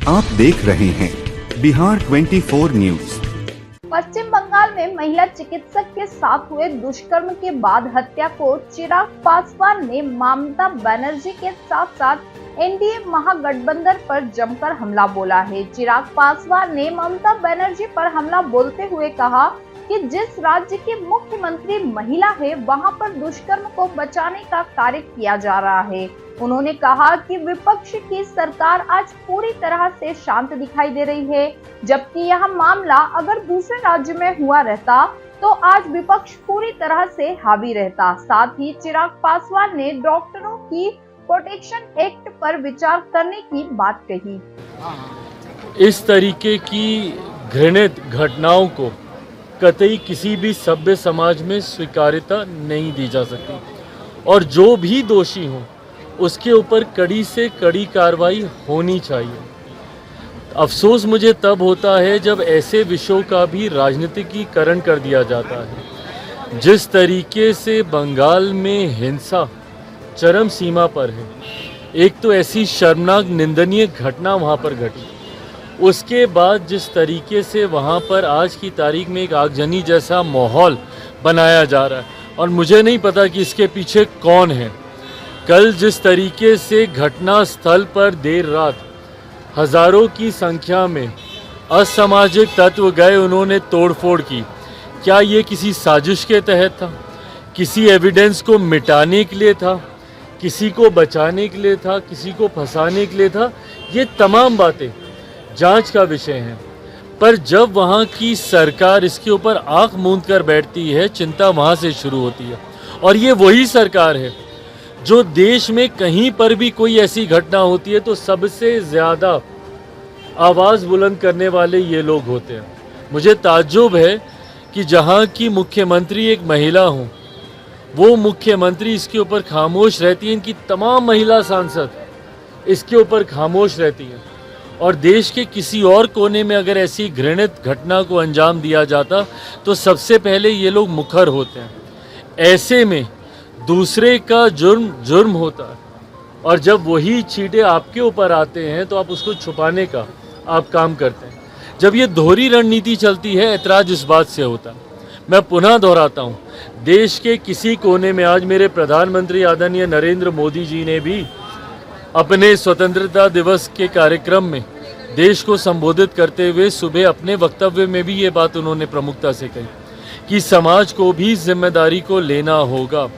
आप देख रहे हैं बिहार 24 न्यूज। पश्चिम बंगाल में महिला चिकित्सक के साथ हुए दुष्कर्म के बाद हत्या को चिराग पासवान ने ममता बनर्जी के साथ साथ एनडीए महागठबंधन पर जमकर हमला बोला है। चिराग पासवान ने ममता बनर्जी पर हमला बोलते हुए कहा कि जिस राज्य की मुख्यमंत्री महिला है वहां पर दुष्कर्म को बचाने का कार्य किया जा रहा है। उन्होंने कहा कि विपक्ष की सरकार आज पूरी तरह से शांत दिखाई दे रही है, जबकि यह मामला अगर दूसरे राज्य में हुआ रहता तो आज विपक्ष पूरी तरह से हावी रहता। साथ ही चिराग पासवान ने डॉक्टरों की प्रोटेक्शन एक्ट पर विचार करने की बात कही। इस तरीके की घृणित घटनाओं को कतई किसी भी सभ्य समाज में स्वीकार्यता नहीं दी जा सकती और जो भी दोषी हो उसके ऊपर कड़ी से कड़ी कार्रवाई होनी चाहिए। अफसोस मुझे तब होता है जब ऐसे विषयों का भी राजनीतिकीकरण कर दिया जाता है। जिस तरीके से बंगाल में हिंसा चरम सीमा पर है, एक तो ऐसी शर्मनाक निंदनीय घटना वहाँ पर घटी, उसके बाद जिस तरीके से वहाँ पर आज की तारीख में एक आगजनी जैसा माहौल बनाया जा रहा है और मुझे नहीं पता कि इसके पीछे कौन है। कल जिस तरीके से घटना स्थल पर देर रात हजारों की संख्या में असामाजिक तत्व गए, उन्होंने तोड़फोड़ की, क्या ये किसी साजिश के तहत था? किसी एविडेंस को मिटाने के लिए था? किसी को बचाने के लिए था? किसी को फंसाने के लिए था? ये तमाम बातें जांच का विषय है। पर जब वहाँ की सरकार इसके ऊपर आंख मूंद कर बैठती है, चिंता वहाँ से शुरू होती है। और ये वही सरकार है जो देश में कहीं पर भी कोई ऐसी घटना होती है तो सबसे ज़्यादा आवाज़ बुलंद करने वाले ये लोग होते हैं। मुझे ताज्जुब है कि जहाँ की मुख्यमंत्री एक महिला हो, वो मुख्यमंत्री इसके ऊपर खामोश रहती हैं। इनकी तमाम महिला सांसद इसके ऊपर खामोश रहती हैं और देश के किसी और कोने में अगर ऐसी घृणित घटना को अंजाम दिया जाता तो सबसे पहले ये लोग मुखर होते हैं। ऐसे में दूसरे का जुर्म होता है और जब वही चीटे आपके ऊपर आते हैं तो आप उसको छुपाने का आप काम करते हैं। जब ये दोहरी रणनीति चलती है, ऐतराज इस बात से होता है। मैं पुनः दोहराता हूँ, देश के किसी कोने में आज मेरे प्रधानमंत्री आदरणीय नरेंद्र मोदी जी ने भी अपने स्वतंत्रता दिवस के कार्यक्रम में देश को संबोधित करते हुए सुबह अपने वक्तव्य में भी ये बात उन्होंने प्रमुखता से कही कि समाज को भी जिम्मेदारी को लेना होगा।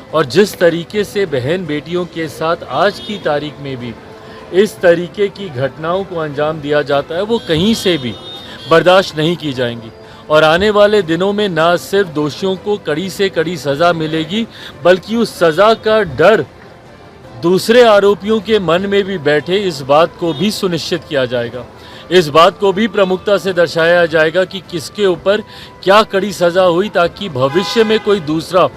और जिस तरीके से बहन बेटियों के साथ आज की तारीख में भी इस तरीके की घटनाओं को अंजाम दिया जाता है, वो कहीं से भी बर्दाश्त नहीं की जाएंगी। और आने वाले दिनों में न सिर्फ दोषियों को कड़ी से कड़ी सज़ा मिलेगी, बल्कि उस सज़ा का डर दूसरे आरोपियों के मन में भी बैठे, इस बात को भी सुनिश्चित किया जाएगा। इस बात को भी प्रमुखता से दर्शाया जाएगा कि किसके ऊपर क्या कड़ी सज़ा हुई, ताकि भविष्य में कोई दूसरा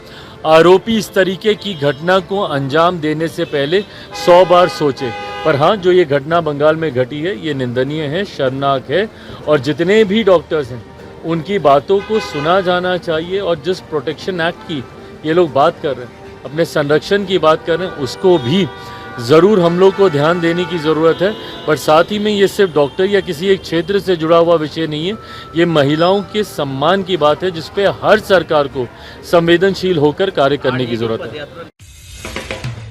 आरोपी इस तरीके की घटना को अंजाम देने से पहले 100 बार सोचे। पर हाँ, जो ये घटना बंगाल में घटी है ये निंदनीय है, शर्मनाक है और जितने भी डॉक्टर्स हैं उनकी बातों को सुना जाना चाहिए। और जिस प्रोटेक्शन एक्ट की ये लोग बात कर रहे हैं, अपने संरक्षण की बात कर रहे हैं, उसको भी ज़रूर हम लोग को ध्यान देने की ज़रूरत है। पर साथ ही में ये सिर्फ डॉक्टर या किसी एक क्षेत्र से जुड़ा हुआ विषय नहीं है, ये महिलाओं के सम्मान की बात है जिस पे हर सरकार को संवेदनशील होकर कार्य करने की ज़रूरत है।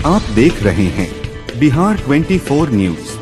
आप देख रहे हैं बिहार 24 न्यूज।